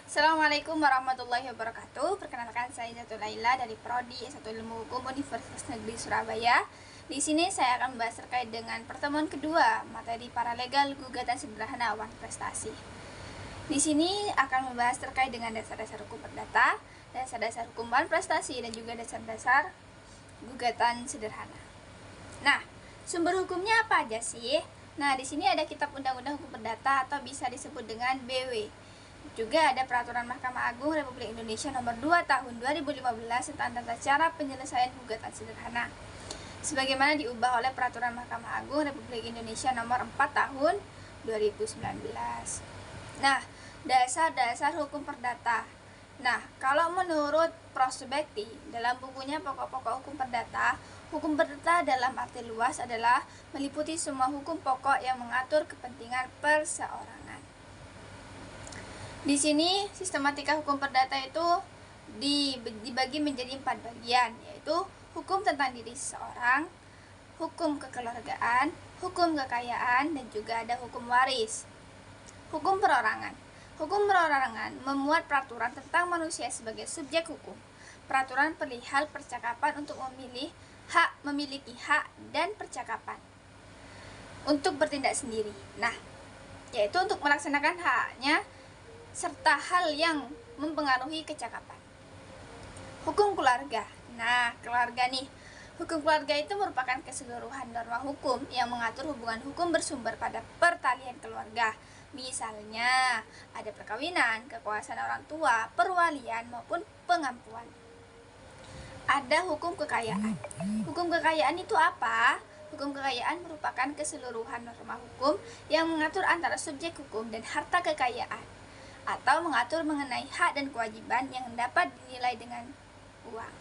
Assalamualaikum warahmatullahi wabarakatuh. Perkenalkan, saya Zatul Laila dari Prodi S1 Ilmu Hukum Universitas Negeri Surabaya. Di sini saya akan membahas terkait dengan pertemuan kedua materi paralegal gugatan sederhana wan prestasi. Di sini akan membahas terkait dengan dasar-dasar hukum perdata, dasar-dasar hukum wan prestasi, dan juga dasar-dasar gugatan sederhana. Nah, sumber hukumnya apa aja sih? Nah, di sini ada Kitab Undang-Undang Hukum Perdata atau bisa disebut dengan BW. Juga ada Peraturan Mahkamah Agung Republik Indonesia Nomor 2 Tahun 2015 tentang tata cara penyelesaian gugatan sederhana, sebagaimana diubah oleh Peraturan Mahkamah Agung Republik Indonesia Nomor 4 Tahun 2019. Nah, dasar-dasar hukum perdata. Nah, kalau menurut Prospekti dalam bukunya Pokok-pokok Hukum Perdata dalam arti luas adalah meliputi semua hukum pokok yang mengatur kepentingan perseorangan. Di sini sistematika hukum perdata itu dibagi menjadi 4 bagian, yaitu hukum tentang diri seseorang, hukum kekeluargaan, hukum kekayaan, dan juga ada hukum waris. Hukum perorangan. Hukum perorangan memuat peraturan tentang manusia sebagai subjek hukum. Peraturan perihal percakapan untuk memiliki hak dan percakapan untuk bertindak sendiri. Nah, yaitu untuk melaksanakan haknya serta hal yang mempengaruhi kecakapan. Hukum keluarga. Nah, keluarga nih. Hukum keluarga itu merupakan keseluruhan norma hukum yang mengatur hubungan hukum bersumber pada pertalian keluarga. Misalnya, ada perkawinan, kekuasaan orang tua, perwalian, maupun pengampuan. Ada hukum kekayaan. Hukum kekayaan itu apa? Hukum kekayaan merupakan keseluruhan norma hukum yang mengatur antara subjek hukum dan harta kekayaan, atau mengatur mengenai hak dan kewajiban yang dapat dinilai dengan uang.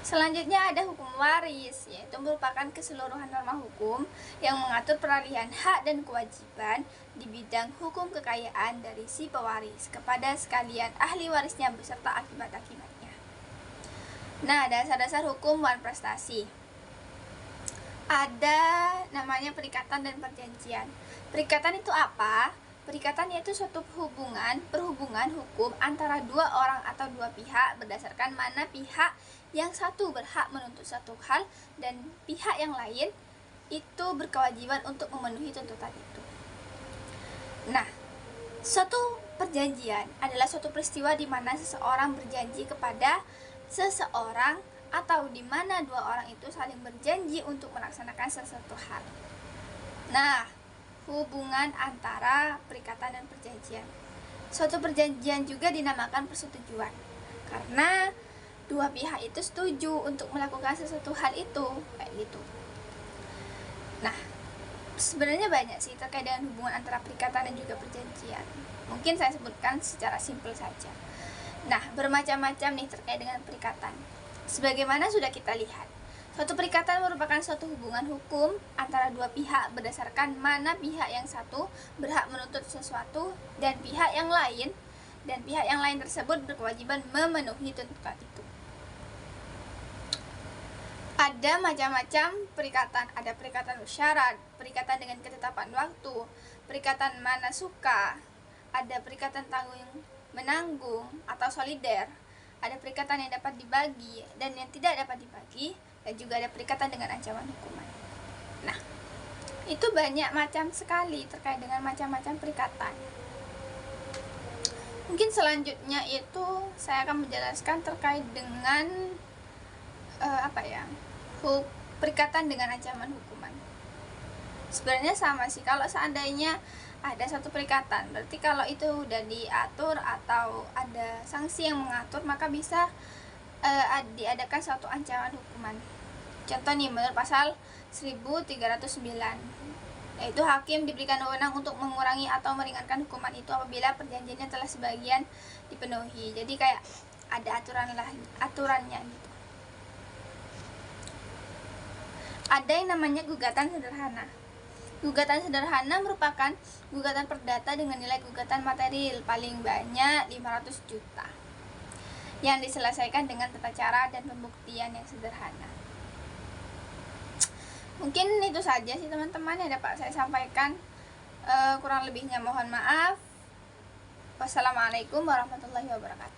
Selanjutnya ada hukum waris, yaitu merupakan keseluruhan norma hukum yang mengatur peralihan hak dan kewajiban di bidang hukum kekayaan dari si pewaris kepada sekalian ahli warisnya beserta akibat-akibatnya. Nah, dasar-dasar hukum wan prestasi. Ada namanya perikatan dan perjanjian. Perikatan itu apa? Perikatan yaitu suatu perhubungan hukum antara dua orang atau dua pihak berdasarkan mana pihak yang satu berhak menuntut satu hal dan pihak yang lain itu berkewajiban untuk memenuhi tuntutan itu. Nah, suatu perjanjian adalah suatu peristiwa di mana seseorang berjanji kepada seseorang atau di mana dua orang itu saling berjanji untuk melaksanakan sesuatu hal. Nah, hubungan antara perikatan dan perjanjian. Suatu perjanjian juga dinamakan persetujuan, karena dua pihak itu setuju untuk melakukan sesuatu hal itu, kayak gitu. Nah, sebenarnya banyak sih terkait dengan hubungan antara perikatan dan juga perjanjian. Mungkin saya sebutkan secara simpel saja. Nah, bermacam-macam nih terkait dengan perikatan. Sebagaimana sudah kita lihat, suatu perikatan merupakan suatu hubungan hukum antara dua pihak berdasarkan mana pihak yang satu berhak menuntut sesuatu dan pihak yang lain tersebut berkewajiban memenuhi tuntutan itu. Ada macam-macam perikatan. Ada perikatan bersyarat, perikatan dengan ketetapan waktu, perikatan mana suka, ada perikatan tanggung menanggung atau solider, ada perikatan yang dapat dibagi dan yang tidak dapat dibagi, dan juga ada perikatan dengan ancaman hukuman. Nah, itu banyak macam sekali terkait dengan macam-macam perikatan. Mungkin selanjutnya itu saya akan menjelaskan terkait dengan perikatan dengan ancaman hukuman. Sebenarnya sama sih, kalau seandainya ada satu perikatan, berarti kalau itu udah diatur atau ada sanksi yang mengatur, maka bisa diadakan suatu ancaman hukuman. Contoh nih, menurut pasal 1309, yaitu hakim diberikan wewenang untuk mengurangi atau meringankan hukuman itu apabila perjanjiannya telah sebagian dipenuhi. Jadi kayak ada aturannya gitu. Ada yang namanya gugatan sederhana. Gugatan sederhana merupakan gugatan perdata dengan nilai gugatan material paling banyak 500 juta yang diselesaikan dengan tata cara dan pembuktian yang sederhana. Mungkin itu saja sih teman-teman yang dapat saya sampaikan. Kurang lebihnya mohon maaf. Wassalamualaikum warahmatullahi wabarakatuh.